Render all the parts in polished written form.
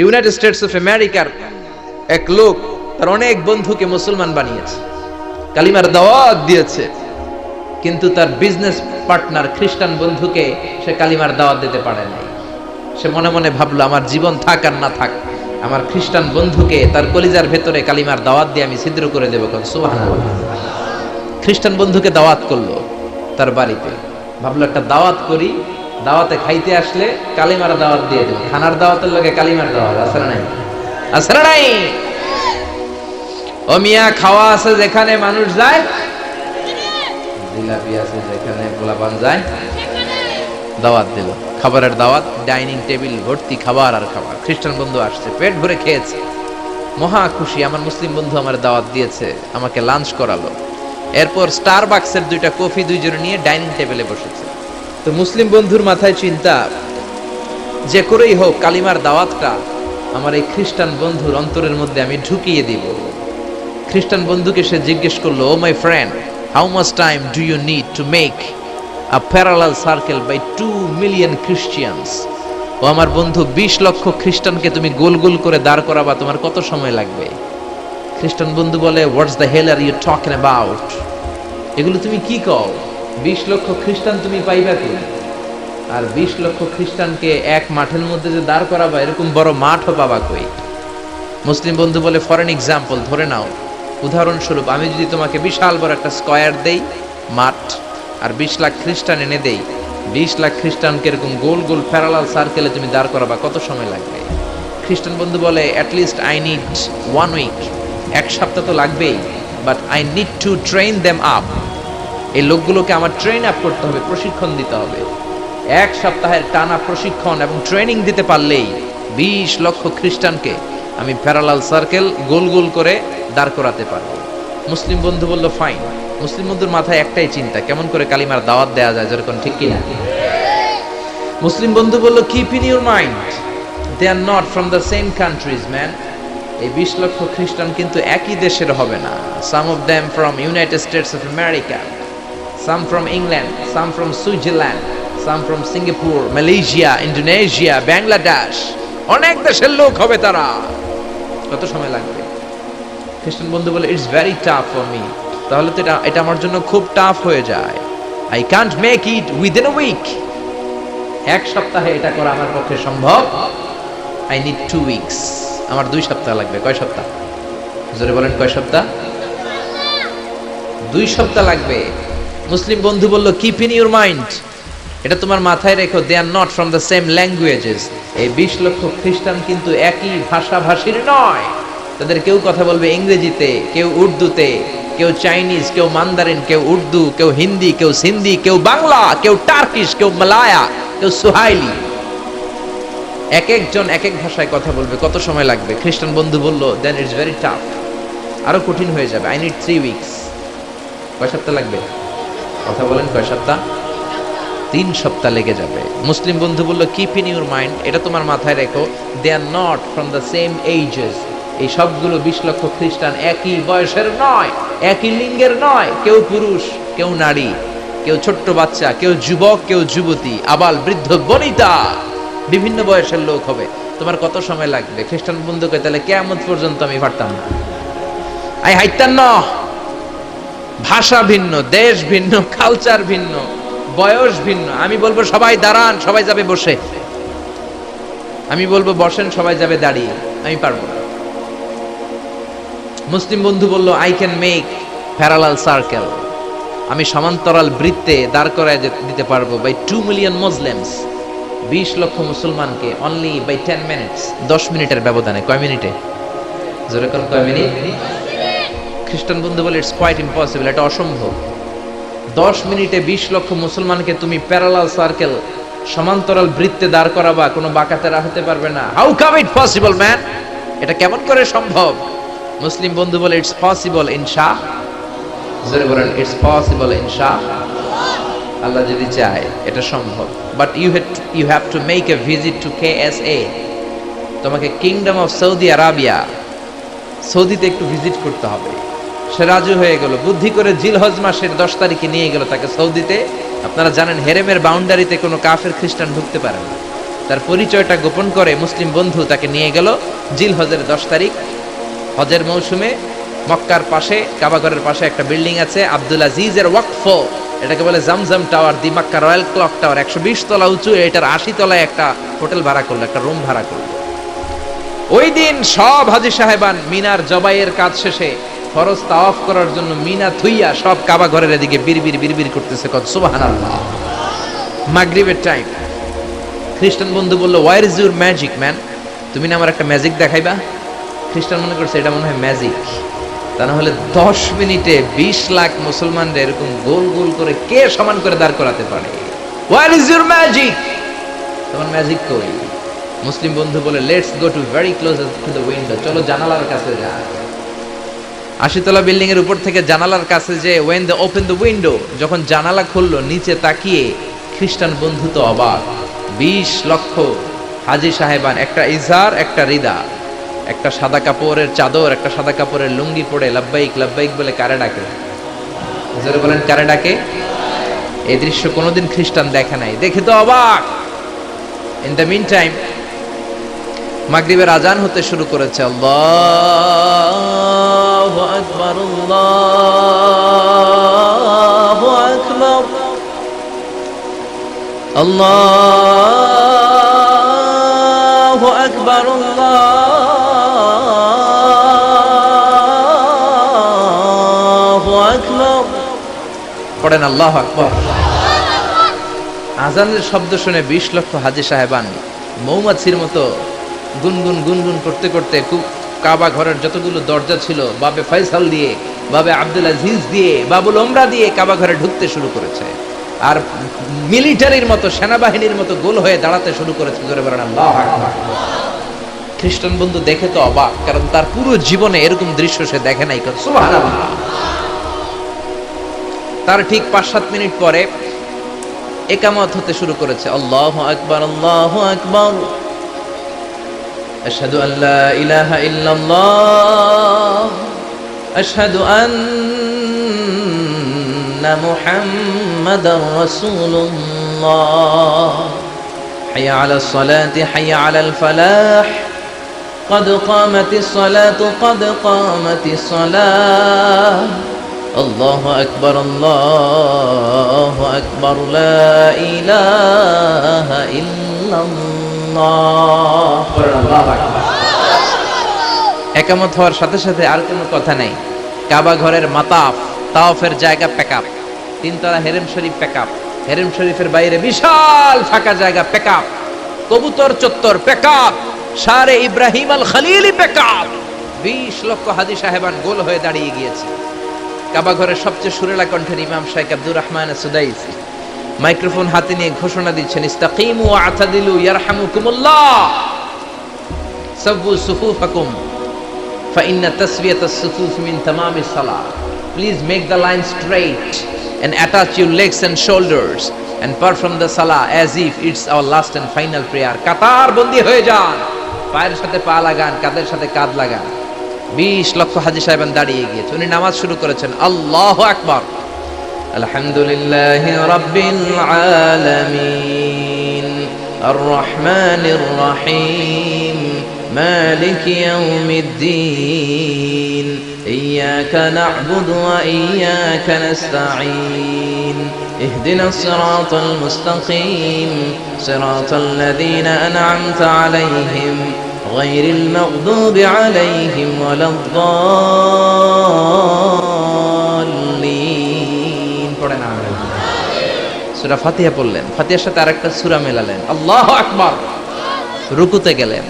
United States of আমেরিকার এক লোক তার অনেক বন্ধুকে মুসলমান বানিয়েছে, কালিমার দাওয়াত দিয়েছে, কিন্তু তার বিজনেস পার্টনার খ্রিস্টান বন্ধুকে সে কালিমার দাওয়াত দিতে পারে নাই। সে মনে মনে ভাবলো, আমার জীবন থাক আর না থাক, আমার খ্রিস্টান বন্ধুকে তার কলিজার ভেতরে কালিমার দাওয়াত দিয়ে আমি ছিদ্র করে দেবো। সুবহানাল্লাহ। খ্রিস্টান বন্ধুকে দাওয়াত করলো তার বাড়িতে, ভাবলো একটা দাওয়াত করি, দাওয়াতে খাইতে আসলে কালিমার দাওয়াত দিয়ে দেবো। খানার দাওয়াতের লগে কালিমার দাওয়াত আছে না নাই? আছে না নাই? ও মিয়া, খাওয়া আছে যেখানে মানুষ যায়, জিলাপি আছে যেখানে পোলাপান যায়, দাওয়াত দিল, খাবারের দাওয়াত, ডাইনিং টেবিল ভর্তি খাবার আর খাবার। খ্রিস্টান বন্ধু আসছে, পেট ভরে খেয়েছে, মহা খুশি, আমার মুসলিম বন্ধু আমার দাওয়াত দিয়েছে, আমাকে লাঞ্চ করালো। এরপর স্টারবাক্সের 2টা কফি দুইজনে নিয়ে ডাইনিং টেবিলে বসেছে। তো মুসলিম বন্ধুর মাথায় চিন্তা, যে করেই হোক কালিমার দাওয়াতটা আমার এই খ্রিস্টান বন্ধুর অন্তরের মধ্যে আমি ঢুকিয়ে দিব। খ্রিস্টান বন্ধুকে সে জিজ্ঞেস করলো, oh my friend, how much time do you need to make a parallel circle by 2 million Christians? ও আমার বন্ধু, 20 লক্ষ খ্রিস্টানকে তুমি গোল গোল করে দাঁড় করাবা, তোমার কত সময় লাগবে? খ্রিস্টান বন্ধু বলে, what's the hell are you talking about? এগুলো তুমি কি কও? 20 লক্ষ খ্রিস্টান তুমি পাইবা কি? আর 20 লক্ষ খ্রিস্টানকে এক মাঠের মধ্যে যে দাঁড় করাবা, এরকম বড় মাঠও পাবা কই? মুসলিম বন্ধু বলে, ফর এন এক্সাম্পল, ধরে নাও, উদাহরণস্বরূপ আমি যদি তোমাকে বিশাল বড় একটা স্কয়ার দেই, মাঠ, আর 20 লাখ খ্রিস্টান এনে দেই, 20 লাখ খ্রিস্টানকে এরকম গোল গোল প্যারালাল সার্কেলে তুমি দাঁড় করাবা, কত সময় লাগবে? খ্রিস্টান বন্ধু বলে, অ্যাটলিস্ট আই নিড 1 উইক, 1 সপ্তাহ তো লাগবেই, but I need to train them up. এই লোকগুলোকে আমার ট্রেন আপ করতে হবে, প্রশিক্ষণ দিতে হবে। 1 সপ্তাহের টানা প্রশিক্ষণ এবং ট্রেনিং দিতে পারলেই 20 লক্ষ খ্রিস্টানকে আমি প্যারালাল সার্কেল গোল গোল করে দাঁড় করাতে পারবো। মুসলিম বন্ধু বলল, ফাইন। মুসলিম বন্ধুর মাথায় একটাই চিন্তা, কেমন করে কালিমার দাওয়াত দেওয়া যায়, যেরকম, ঠিক কিনা? মুসলিম বন্ধু বলল, keep in your mind, they are not from the same countries man. এই 20 লক্ষ খ্রিস্টান কিন্তু একই দেশের হবে না। Some of them from United States of America, some from England, some from Switzerland, some from Singapore, Malaysia, Indonesia, Bangladesh, অনেক দেশের লোক হবে তারা। কত সময় লাগবে? খ্রিস্টান বন্ধু বলে, it's very tough for me. তাহলে তো এটা আমার জন্য খুব টাফ হয়ে যায়। I can't make it within a week. 1 সপ্তাহে এটা করা আমার পক্ষে সম্ভব। I need 2 weeks. আমার 2 সপ্তাহ লাগবে। কয় সপ্তাহ? জোরে বলেন, কয় সপ্তাহ? 2 সপ্তাহ লাগবে। মুসলিম বন্ধু বলল, কিপ ইন ইউর মাইন্ড, এটা তোমার মাথায় রেখো, they are not from the same languages. এই 20 লক্ষ খ্রিস্টান কিন্তু একই ভাষাভাষীর নয়। তাদের কেউ কথা বলবে ইংরেজিতে, কেউ উর্দুতে, কেউ চাইনিজ, কেউ মান্দারিন, কেউ উর্দু, কেউ হিন্দি, কেউ সিন্ধি, কেউ বাংলা, কেউ টার্কিশ, কেউ মালায়া, কেউ সুহাইলি। এক একজন এক এক ভাষায় কথা বলবে, কত সময় লাগবে? খ্রিস্টান বন্ধু বলল, দেন ইটস ভেরি টাফ, আরো কঠিন হয়ে যাবে। I need 3 weeks. কয় সপ্তাহ লাগবে? কথা বলেন, কয় সপ্তাহ? 3 সপ্তাহ লেগে যাবে। মুসলিম বন্ধু বলল, কিপ ইন ইউর মাইন্ড, এটা তোমার মাথায় রেখো, they are not from the same ages. এই সবগুলো 20 লক্ষ খ্রিস্টান একই বয়সের নয়, একই লিঙ্গের নয়। কেউ পুরুষ, কেউ নারী, কেউ ছোট্ট বাচ্চা, কেউ যুবক, কেউ যুবতী, আবাল বৃদ্ধ বনিতা, বিভিন্ন বয়সের লোক হবে। তোমার কত সময় লাগবে? খ্রিস্টান বন্ধুকে, তাহলে কিয়ামত পর্যন্ত আমি পারতাম না, আই হাইতাম না। ভাষা ভিন্ন, দেশ ভিন্ন, কালচার ভিন্ন, বয়স ভিন্ন। আমি বলবো সবাই দাঁড়ান, সবাই যাবে বসে। আমি বলবো বসেন, সবাই যাবে দাঁড়িয়ে। আমি পারবো না। মুসলিম বন্ধু বলল, I can make parallel circle, আমি সমান্তরাল বৃত্তে দাঁড় করায় দিতে পারবো, বাই 2 মিলিয়ন মুসলিমস, 20 লক্ষ মুসলমানকে, অনলি বাই 10 মিনিটস, 10 মিনিটের ব্যবধানে। কয় মিনিটে? জোরে কোন, কয় মিনিট? খ্রিস্টান বন্ধু বলে, ইটস কোয়াইট ইম্পসিবল, এটা অসম্ভব। 10 মিনিটে 20 লক্ষ মুসলমানকে তুমি প্যারালাল সার্কেল, সমান্তরাল বৃত্তে দাঁড় করাবা, কোনো বাঁকাতেরা হতে পারবে না। How come it possible man, এটা কেমন করে সম্ভব? মুসলিম বন্ধু বলে, ইটস পসিবল ইনশা। জোরে বলেন, ইটস পসিবল ইনশা। আল্লাহ যদি চায় এটা সম্ভব। But you have to make a visit to KSA। তোমাকে কিংডম অফ সৌদি আরাবিয়া, সৌদিতে একটু ভিজিট করতে হবে। সে রাজু হয়ে গেল, বুদ্ধি করে জিলহজ মাসের 10 তারিখে নিয়ে গেল তাকে সৌদিতে। আপনারা জানেন, হেরেমের বাউন্ডারিতে কোনো কাফের খ্রিস্টান ঢুকতে পারে না। তার পরিচয়টা গোপন করে মুসলিম বন্ধু তাকে নিয়ে গেল জিল হজের 10 তারিখ হজের মৌসুমে মক্কার পাশে কাবাঘরের পাশে একটা বিল্ডিং আছে আব্দুল আজিজের ওয়াকফ, এটাকে বলে জামজাম টাওয়ার, দি মক্কা রয়্যাল ক্লক টাওয়ার, 120 তলা উঁচু, এটার 80 তলায় একটা হোটেল ভাড়া করলো, একটা রুম ভাড়া করলো। ওই দিন সব হাজী সাহেবান মিনার জবাইয়ের কাজ শেষে ফরজ তাওয়াফ করার জন্য মিনা থুইয়া সব কাবা ঘরের এদিকে বিড়বিড় করতেছে, কত সুবহানাল্লাহ। মাগরিবের টাইম, খ্রিস্টান বন্ধু বলল, where is your magic man, তুমি না আমার একটা ম্যাজিক দেখাইবা। খ্রিস্টান মনে করছে এটা মনে হয় ম্যাজিক, তা না হলে 10 মিনিটে 20 লাখ মুসলমানরা এরকম গোল গোল করে কে সমান করে দাঁড় করাতে পারে। ওয়ার ইজ ইউর ম্যাজিক, তোমার ম্যাজিক কই? মুসলিম বন্ধু বলে, let's go to very close to the window, চলো জানালার কাছে যা। 80 তলা বিল্ডিং এর উপর থেকে জানালার কাছে যে when they open the window, যখন জানালা খুললো নিচে তাকিয়ে খ্রিস্টান বন্ধু তো অবাক। 20 লক্ষ হাজী সাহেবান, একটা ইজার একটা রিদা, একটা সাদা কাপড়ের চাদর একটা সাদা কাপড়ের লুঙ্গি পরে লাব্বাইক লাব্বাইক বলে কারে ডাকে, জোরে বলেন কারে ডাকে। এই দৃশ্য কোনোদিন খ্রিস্টান দেখে নাই, দেখে তো অবাক। ইন দ্য মিন টাইম মাগরিবের আজান হতে শুরু করেছে। আল্লাহু আকবার, আল্লাহু আকবার, আল্লাহু আকবার, আল্লাহু আকবার। পড়েন আল্লাহু আকবার। আজানের শব্দ শুনে 20 লক্ষ হাজী সাহেবান মৌমাছির মতো গুনগুন গুনগুন করতে করতে কাবা ঘরের যতগুলো দরজা ছিল বাবে ফয়সাল দিয়ে, বাবে আব্দুল আজিজ দিয়ে, বাবুল ওমরা দিয়ে কাবা ঘরে ঢুকতে শুরু করেছে, আর মিলিটারির মতো সেনাবাহিনীর মতো গোল হয়ে দাঁড়াতে শুরু করেছে। জোরে বলেন আল্লাহু আকবার। খ্রিস্টান বন্ধু দেখে তো অবাক, কারণ তার পুরো জীবনে এরকম দৃশ্য সে দেখে নাই। সুবহানাল্লাহ। তার ঠিক 5-7 মিনিট পরে ইকামত হতে শুরু করেছে। আল্লাহু আকবার, আল্লাহু আকবার, আশহাদু আন লা ইলাহা ইল্লাল্লাহ, আশহাদু আন্না মুহাম্মাদার রাসূলুল্লাহ, হাইয়া আলাস সালাতি হাইয়া আলাল ফালাহ, قد قامت الصلاة قد قامت الصلاة، الله أكبر الله أكبر لا إله إلا الله। একামত হওয়ার সাথে সাথে আর কোনো কথা নেই, কাবা ঘরের মাতাফ তাওয়াফের জায়গা প্যাকআপ, 3 তলা হেরেম শরীফ প্যাকআপ, হেরেম শরীফের বাইরে বিশাল ফাঁকা জায়গা প্যাকআপ, কবুতর চত্বর প্যাকআপ, শারে ইব্রাহিম আল খলিলি প্যাকআপ। 20 লক্ষ হাজী সাহেবান গোল হয়ে দাঁড়িয়ে গিয়েছে। কাবা ঘরের সবচেয়ে সুরেলা কণ্ঠের ইমাম শাইখ আব্দুর রহমান সুদাইসি মাইক্রোফোন হাতে নিয়ে ঘোষণা দিচ্ছেন, ইস্তাকিমু ওয়া আতাদিলু ইয়ারহামুকুমুল্লাহ, সাব্বু সুফুফাকুম ফাইন্না তাসবিয়াতাস সুফুফ মিন তামামিস সালাহ, please make the line straight and attach your legs and shoulders and perform the salah as if it's our last and final prayer. কাতার বন্দী হয়ে যান, পায়ের সাথে পা লাগান, কাঁধের সাথে কাঁধ লাগান। 20 লক্ষ হাজী সাহেবান দাঁড়িয়ে গিয়েছে। উনি নামাজ শুরু করেছেন, আল্লাহু আকবার, আলহামদুলিল্লাহি রাব্বিল আলামিন, আর রহমানির রহিম, মালিকি ইয়াউমিদ্দিন, ইয়্যাকা না'বুদু ওয়া ইয়্যাকা নাস্তাঈন, ইহদিনাস সিরাতাল মুস্তাকিম, সিরাতাল লাযীনা আন'আমতা আলাইহিম غير المغضوب عليهم ولا الضالين। পড়েন আমিন। সূরা ফাতিহা পড়লেন, ফাতিহার সাথে আরেকটা সূরা মেলালেন, আল্লাহু আকবার। রুকুতে গেলেন,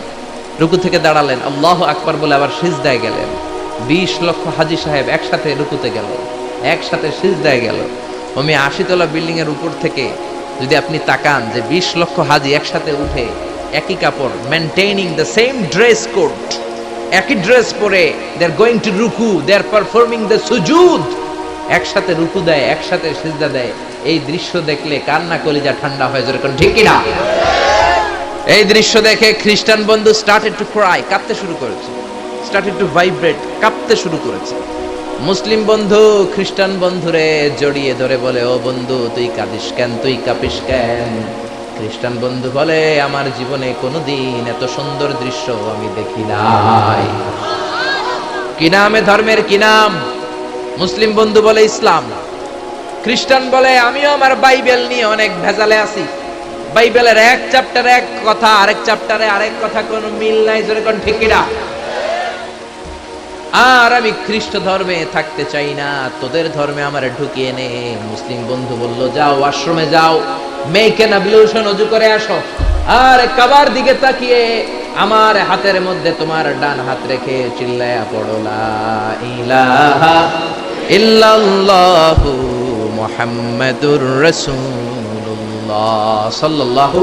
রুকু থেকে দাঁড়ালেন, আল্লাহু আকবার বলে আবার সিজদায় গেলেন। 20 লক্ষ হাজী সাহেব একসাথে রুকুতে গেল, একসাথে সিজদায় গেল। 80 তলা বিল্ডিং এর উপর থেকে যদি আপনি তাকান যে 20 লক্ষ হাজী একসাথে উঠে একই কাপড়, maintaining the same dress code, একই ড্রেস পরে দে আর গোইং টু রুকু, দে আর পারফর্মিং দ্য সুজুদ, একসাথে রুকু দেয়, একসাথে সিজদা দেয়। এই দৃশ্য দেখলে কান্না কলিজা ঠান্ডা হয়ে যায়, ঠিক কি না? এই দৃশ্য দেখে খ্রিস্টান বন্ধু স্টার্টেড টু ক্রাই, কাঁদতে শুরু করেছে, স্টার্টেড টু ভাইব্রেট, কাঁপতে শুরু করেছে। মুসলিম বন্ধু খ্রিস্টান বন্ধুরে জড়িয়ে ধরে বলে, ও বন্ধু তুই কাঁদিস কেন, তুই কাঁপিস কেন? খ্রিস্টান বন্ধু বলে আমার জীবনে কোনোদিন এত সুন্দর দৃশ্য আমি দেখি নাই। কি নামে ধর্মের কি নাম? মুসলিম বন্ধু বলে ইসলাম, খ্রিস্টান বলে আমিও আমার বাইবেল নিয়ে অনেক ভেজালে আছি, বাইবেলের এক চ্যাপ্টারে এক কথা, আরেক চ্যাপ্টারে আরেক কথা, কোনো মিল নাই, জোরে কোন ঠিক কিনা? আর আমি খ্রিস্ট ধর্মে থাকতে চাই না, তোদের ধর্মে আমার ঢুকিয়ে নে। মুসলিম বন্ধু বলল যাও আশ্রমে যাও, মেক এন অ্যাবলিউশন, ওযু করে আসো, আর কাবার দিকে তাকিয়ে আমার হাতের মধ্যে তোমার ডান হাত রেখে চিল্লায়া পড়ো লা ইলাহা ইল্লাল্লাহু মুহাম্মাদুর রাসূলুল্লাহ সাল্লাল্লাহু